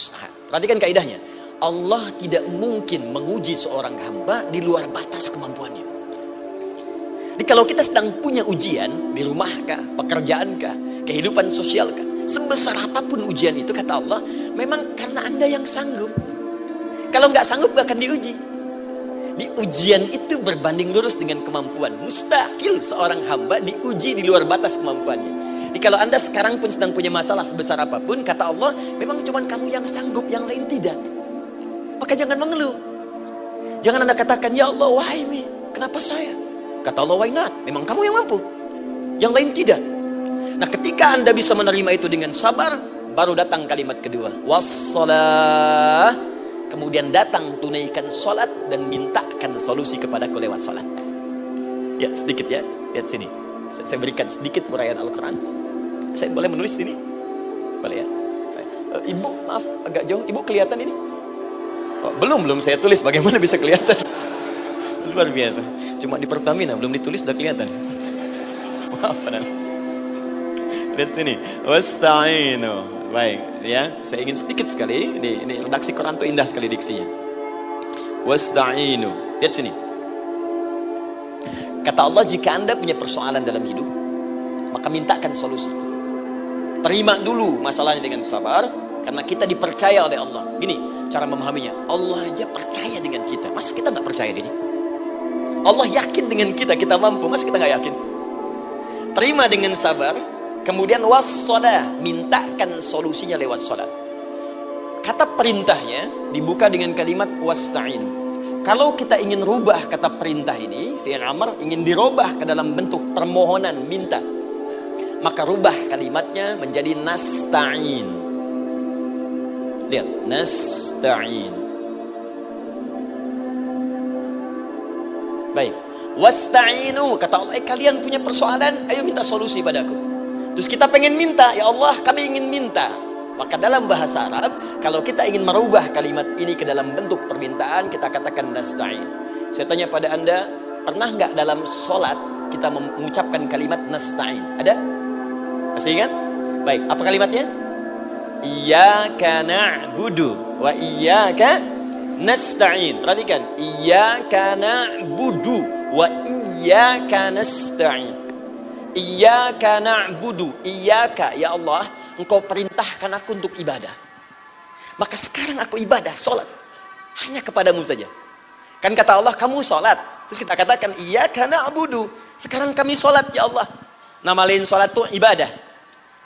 Mustahil. Perhatikan kaidahnya. Allah tidak mungkin menguji seorang hamba di luar batas kemampuannya. Jadi kalau kita sedang punya ujian di rumah kah, pekerjaan kah, kehidupan sosial kah, sebesar apapun ujian itu, kata Allah, memang karena Anda yang sanggup. Kalau nggak sanggup gak akan diuji. Di ujian itu berbanding lurus dengan kemampuan. Mustahil seorang hamba diuji di luar batas kemampuannya. Jadi kalau Anda sekarang pun sedang punya masalah sebesar apapun, kata Allah, memang cuma kamu yang sanggup, yang lain tidak. Maka jangan mengeluh. Jangan Anda katakan, ya Allah, why me? Kenapa saya? Kata Allah, why not? Memang kamu yang mampu, yang lain tidak. Nah, ketika Anda bisa menerima itu dengan sabar, baru datang kalimat kedua, wassalah. Kemudian datang tunaikan sholat dan mintakan solusi kepadaku lewat sholat. Ya, sedikit ya, lihat sini. Saya berikan sedikit uraian Al-Quran. Saya boleh menulis sini? Boleh ya? Ibu, maaf, agak jauh. Ibu kelihatan ini? Oh, belum saya tulis. Bagaimana bisa kelihatan? Luar biasa. Cuma di Pertamina belum ditulis sudah kelihatan. Maaf, lihat sini. Wasta'inu. Baik, ya. Saya ingin sedikit sekali. Ini redaksi Quran itu indah sekali diksinya. Wasta'inu. Lihat sini. Kata Allah, jika Anda punya persoalan dalam hidup, maka mintakan solusi. Terima dulu masalahnya dengan sabar, karena kita dipercaya oleh Allah. Gini cara memahaminya, Allah aja percaya dengan kita. Masa kita nggak percaya diri? Allah yakin dengan kita, kita mampu. Masa kita nggak yakin? Terima dengan sabar, kemudian wassalah, mintakan solusinya lewat salat. Kata perintahnya dibuka dengan kalimat wasta'in. Kalau kita ingin rubah kata perintah ini, fi'il amr, ingin dirubah ke dalam bentuk permohonan, minta, maka rubah kalimatnya menjadi nasta'in. Lihat, nasta'in. Baik, wasta'inu, kata Allah, kalian punya persoalan, ayo minta solusi padaku. Terus kita pengen minta, ya Allah, kami ingin minta. Maka dalam bahasa Arab, kalau kita ingin merubah kalimat ini ke dalam bentuk permintaan, kita katakan nasta'in. Saya tanya pada Anda, pernah nggak dalam sholat kita mengucapkan kalimat nasta'in? Ada? Masih ingat? Baik, apa kalimatnya? Iyyaka na'budu wa iyyaka nasta'in. Perhatikan, iyyaka na'budu wa iyyaka nasta'in. Iyyaka na'budu, iyyaka, ya Allah, Engkau perintahkan aku untuk ibadah. Maka sekarang aku ibadah, sholat. Hanya kepadamu saja. Kan kata Allah, kamu sholat. Terus kita katakan, iyyaka na'budu. Sekarang kami sholat, ya Allah. Nama lain sholat itu ibadah.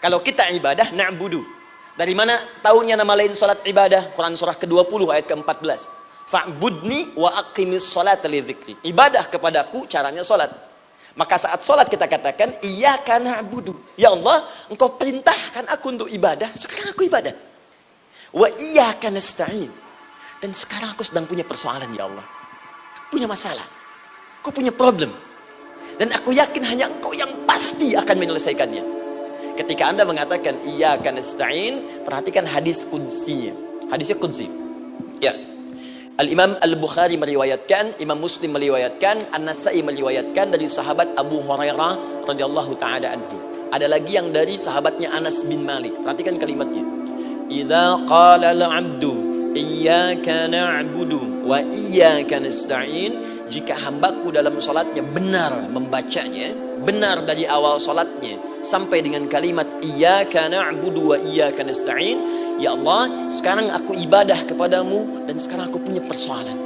Kalau kita ibadah, na'budu. Dari mana tahunya nama lain sholat ibadah? Quran surah ke-20 ayat ke-14. Fa'budni wa aqimis sholata li dzikri. Ibadah kepadaku, caranya sholat. Maka saat sholat kita katakan, iyyaka na'budu. Ya Allah, Engkau perintahkan aku untuk ibadah. Sekarang aku ibadah. Wa iyyaka nasta'in. Dan sekarang aku sedang punya persoalan, ya Allah. Aku punya masalah. Aku punya problem. Dan aku yakin hanya Engkau yang pasti akan menyelesaikannya. Ketika Anda mengatakan iyyaka nasta'in, perhatikan hadis qudsinya. Hadisnya qudsi. Ya. Al-Imam Al-Bukhari meriwayatkan, Imam Muslim meriwayatkan, An-Nasai meriwayatkan dari sahabat Abu Hurairah radhiyallahu ta'ala anhu. Ada lagi yang dari sahabatnya Anas bin Malik. Perhatikan kalimatnya. Idza qala al-'abdu iyyaka na'budu wa iyyaka nasta'in. Jika hambaku dalam salatnya benar membacanya, benar dari awal salatnya sampai dengan kalimat iyyaka na'budu wa iyyaka nasta'in, ya Allah, sekarang aku ibadah kepadamu dan sekarang aku punya persoalan.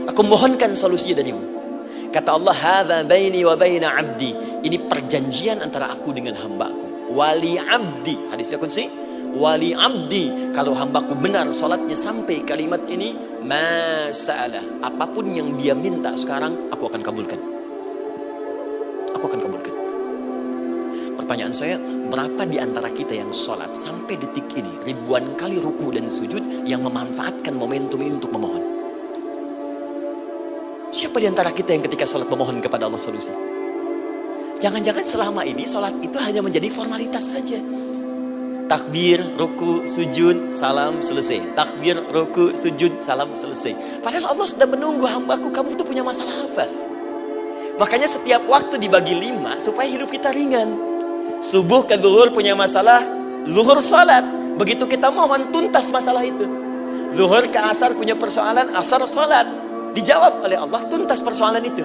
Aku mohonkan solusi darimu. Kata Allah, hadza baini wa baina 'abdi. Ini perjanjian antara aku dengan hambaku. Wali 'abdi. Hadisnya qudsi. Wali 'abdi. Kalau hambaku benar salatnya sampai kalimat ini, masa'alah. Apapun yang dia minta sekarang, aku akan kabulkan. Aku akan kabulkan. Pertanyaan saya, berapa di antara kita yang sholat sampai detik ini ribuan kali ruku dan sujud yang memanfaatkan momentum ini untuk memohon? Siapa di antara kita yang ketika sholat memohon kepada Allah solusi? Jangan-jangan selama ini sholat itu hanya menjadi formalitas saja. Takbir, ruku, sujud, salam, selesai. Takbir, ruku, sujud, salam, selesai. Padahal Allah sudah menunggu, hambaku, kamu itu punya masalah apa? Makanya setiap waktu dibagi 5 supaya hidup kita ringan. Subuh ke zuhur punya masalah, zuhur salat. Begitu kita mohon, tuntas masalah itu. Zuhur ke asar punya persoalan, asar salat. Dijawab oleh Allah, tuntas persoalan itu.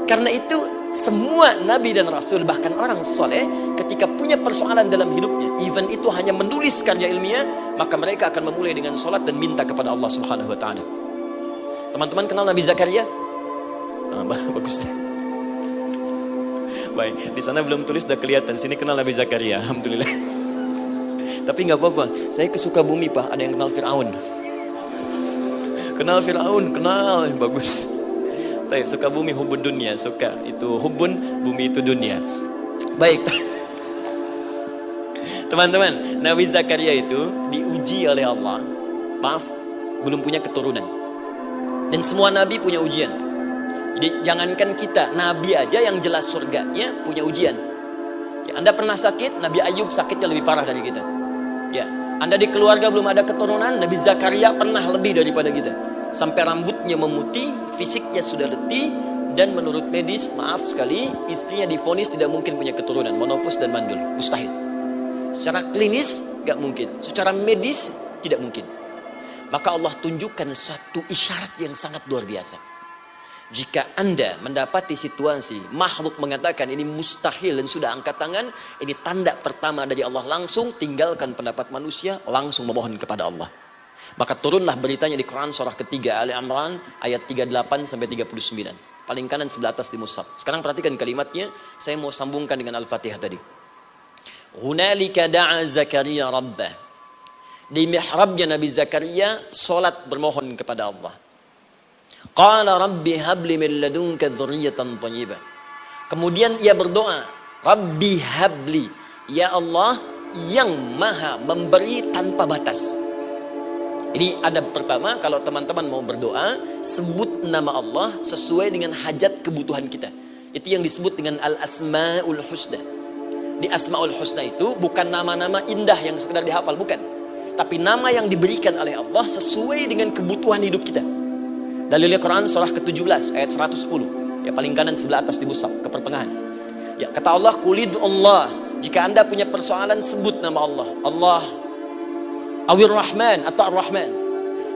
Karena itu, semua nabi dan rasul, bahkan orang soleh, ketika punya persoalan dalam hidupnya, even itu hanya menulis karya ilmiah, maka mereka akan memulai dengan salat dan minta kepada Allah Subhanahu wa taala. Teman-teman kenal Nabi Zakaria? Bagus. Baik, di sana belum tulis, sudah kelihatan. Sini kenal Nabi Zakaria, alhamdulillah. Tapi nggak apa-apa, saya ke Sukabumi Pak, ada yang kenal Fir'aun. Kenal Fir'aun, kenal, bagus. Sukabumi hubun dunia, suka itu hubun, bumi itu dunia. Baik. Teman-teman, Nabi Zakaria itu diuji oleh Allah. Maaf, belum punya keturunan. Dan semua nabi punya ujian. Jadi jangankan kita, nabi aja yang jelas surganya punya ujian. Ya, Anda pernah sakit, Nabi Ayub sakitnya lebih parah dari kita. Ya, Anda di keluarga belum ada keturunan, Nabi Zakaria pernah lebih daripada kita. Sampai rambutnya memutih, fisiknya sudah letih, dan menurut medis, maaf sekali, istrinya divonis tidak mungkin punya keturunan, monofus dan mandul, mustahil. Secara klinis gak mungkin, secara medis tidak mungkin. Maka Allah tunjukkan satu isyarat yang sangat luar biasa. Jika Anda mendapati situasi makhluk mengatakan ini mustahil dan sudah angkat tangan, ini tanda pertama dari Allah, langsung tinggalkan pendapat manusia, langsung memohon kepada Allah. Maka turunlah beritanya di Quran surah ketiga Ali Imran ayat 38 sampai 39. Paling kanan sebelah atas di mushaf. Sekarang perhatikan kalimatnya, saya mau sambungkan dengan Al-Fatihah tadi. Hunalika da'a Zakaria rabbah. Di mihrabnya Nabi Zakaria salat bermohon kepada Allah. Qala rabbi habli min ladunka dzurriyyatan thayyibah. Kemudian ia berdoa, Rabbi habli, ya Allah yang maha memberi tanpa batas. Ini adab pertama, kalau teman-teman mau berdoa, sebut nama Allah sesuai dengan hajat kebutuhan kita. Itu yang disebut dengan Al-Asma'ul Husna. Di Asma'ul Husna itu bukan nama-nama indah yang sekedar dihafal, bukan. Tapi nama yang diberikan oleh Allah sesuai dengan kebutuhan hidup kita. Dalilnya Quran surah ke-17 ayat 110. Ya, paling kanan sebelah atas di mushaf, ke pertengahan. Ya, kata Allah, Qulid Allah. Jika Anda punya persoalan, sebut nama Allah. Allah Awir Rahman atau Ar-Rahman.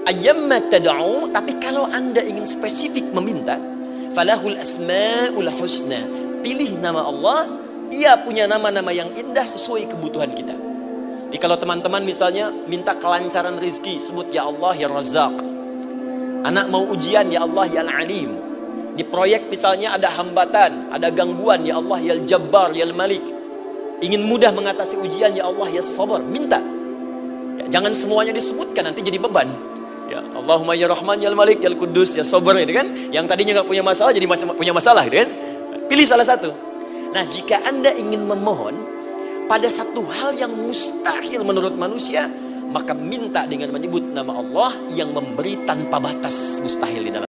Ayyamma tad'u, tapi kalau Anda ingin spesifik meminta, falahul asmaul husna. Pilih nama Allah, ia punya nama-nama yang indah sesuai kebutuhan kita. Jadi kalau teman-teman misalnya minta kelancaran rezeki, sebut ya Allah ya Razzaq. Anak mau ujian, ya Allah ya Al-Alim. Di proyek misalnya ada hambatan, ada gangguan, ya Allah ya Al-Jabbar ya Al-Malik. Ingin mudah mengatasi ujian, ya Allah ya Sabar. Minta. Ya, jangan semuanya disebutkan, nanti jadi beban. Ya, Allahumma ya Rahman ya Al-Malik ya Al-Quddus ya Sabar, gitu kan? Yang tadinya gak punya masalah jadi punya masalah, gitu kan? Pilih salah satu. Nah, jika Anda ingin memohon pada satu hal yang mustahil menurut manusia, maka minta dengan menyebut nama Allah yang memberi tanpa batas, mustahil di dalam